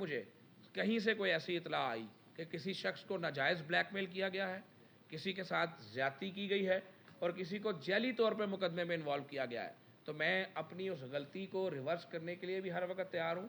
मुझे कहीं से कोई ऐसी इतला आई कि किसी शख्स को नाजायज़ ब्लैकमेल किया गया है, किसी के साथ ज़्यादती की गई है और किसी को जैली तौर पर मुकदमे में इन्वॉल्व किया गया है, तो मैं अपनी उस गलती को रिवर्स करने के लिए भी हर वक्त तैयार हूँ।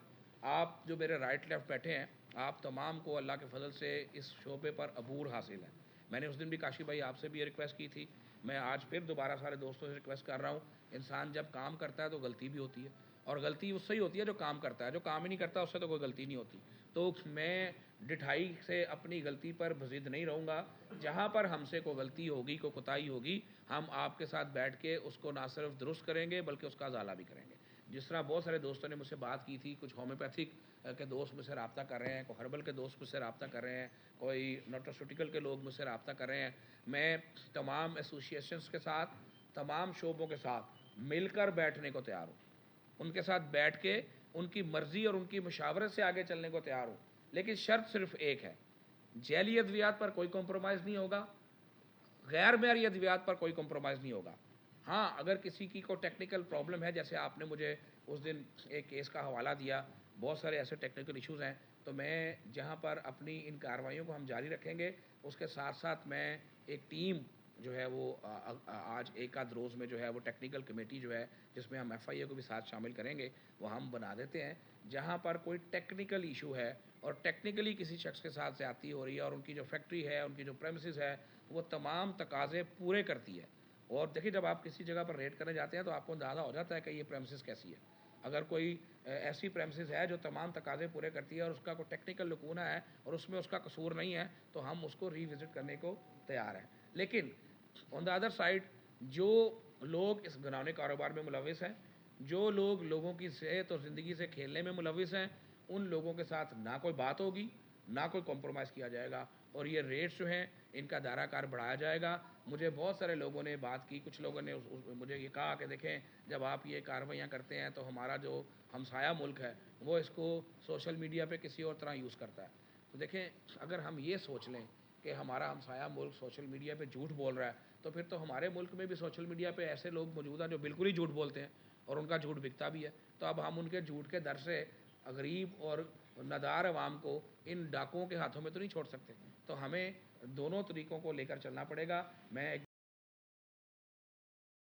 आप जो मेरे राइट लेफ्ट बैठे हैं, आप तमाम को अल्लाह के फजल से इस शोबे पर अबूर हासिल है। मैंने उस दिन भी काशी भाई आपसे भी ये रिक्वेस्ट की थी, मैं आज फिर दोबारा सारे दोस्तों से रिक्वेस्ट कर रहा हूँ। इंसान जब काम करता है तो गलती भी होती है, और गलती उससे ही होती है जो काम करता है, जो काम ही नहीं करता उससे तो कोई गलती नहीं होती। तो मैं डिठाई से अपनी गलती पर बज़िद नहीं रहूँगा। जहाँ पर हमसे कोई गलती होगी, कोई कोताही होगी, हम आपके साथ बैठ के उसको ना सिर्फ दुरुस्त करेंगे बल्कि उसका अज़ाला भी करेंगे। जिस तरह बहुत सारे दोस्तों ने मुझसे बात की थी, कुछ होम्योपैथिक के दोस्त मुझसे रब्ता कर रहे हैं, कोई हर्बल के दोस्त मुझसे रब्ता कर रहे हैं, कोई न्यूट्रास्यूटिकल के लोग मुझसे रब्ता कर रहे हैं। मैं तमाम एसोसिएशंस के साथ, तमाम शोबों के साथ मिलकर बैठने को तैयार हूँ। उनके साथ बैठ के उनकी मर्ज़ी और उनकी मशावरत से आगे चलने को तैयार हूँ। लेकिन शर्त सिर्फ एक है, जैली अद्वियात पर कोई कॉम्प्रोमाइज़ नहीं होगा, गैर मेरी अद्वियात पर कोई कॉम्प्रोमाइज़ नहीं होगा। हाँ, अगर किसी की को टेक्निकल प्रॉब्लम है, जैसे आपने मुझे उस दिन एक केस का हवाला दिया, बहुत सारे ऐसे टेक्निकल इश्यूज़ हैं, तो मैं जहाँ पर अपनी इन कार्रवाइयों को हम जारी रखेंगे, उसके साथ साथ मैं एक टीम जो है वो आज एक आध रोज़ में जो है वो टेक्निकल कमेटी जो है, जिसमें हम एफआईए को भी साथ शामिल करेंगे, वो हम बना देते हैं। जहाँ पर कोई टेक्निकल इशू है और टेक्निकली किसी शख्स के साथ ज़्यादती हो रही है और उनकी जो फैक्ट्री है, उनकी जो प्रेमिसेस है, वो तमाम तकाज़े पूरे करती है। और देखिए, जब आप किसी जगह पर रेड करने जाते हैं तो आपको अंदाज़ा हो जाता है कि ये प्रेमिसेस कैसी है। अगर कोई ऐसी प्रेमिसेस है जो तमाम तकाज़े पूरे करती है और उसका कोई टेक्निकल लकूना है और उसमें उसका कसूर नहीं है, तो हम उसको रीविज़िट करने को तैयार हैं। लेकिन ऑन द अदर साइड, जो लोग इस घिनौने कारोबार में मुलविस हैं, जो लोग लोगों की सेहत और ज़िंदगी से खेलने में मुलविस हैं, उन लोगों के साथ ना कोई बात होगी, ना कोई कॉम्प्रोमाइज़ किया जाएगा, और ये रेट्स जो हैं इनका दायरा कार बढ़ाया जाएगा। मुझे बहुत सारे लोगों ने बात की, कुछ लोगों ने मुझे ये कहा कि देखें, जब आप ये कार्रवाइयाँ करते हैं तो हमारा जो हमसाया मुल्क है वो इसको सोशल मीडिया पे किसी और तरह यूज़ करता है। तो देखें, अगर हम ये सोच लें कि हमारा हमसाया मुल्क सोशल मीडिया पे झूठ बोल रहा है, तो फिर तो हमारे मुल्क में भी सोशल मीडिया पे ऐसे लोग मौजूद हैं जो बिल्कुल ही झूठ बोलते हैं और उनका झूठ बिकता भी है। तो अब हम उनके झूठ के दर से गरीब और नादार अवाम को इन डाकुओं के हाथों में तो नहीं छोड़ सकते। तो हमें दोनों तरीक़ों को लेकर चलना पड़ेगा। मैं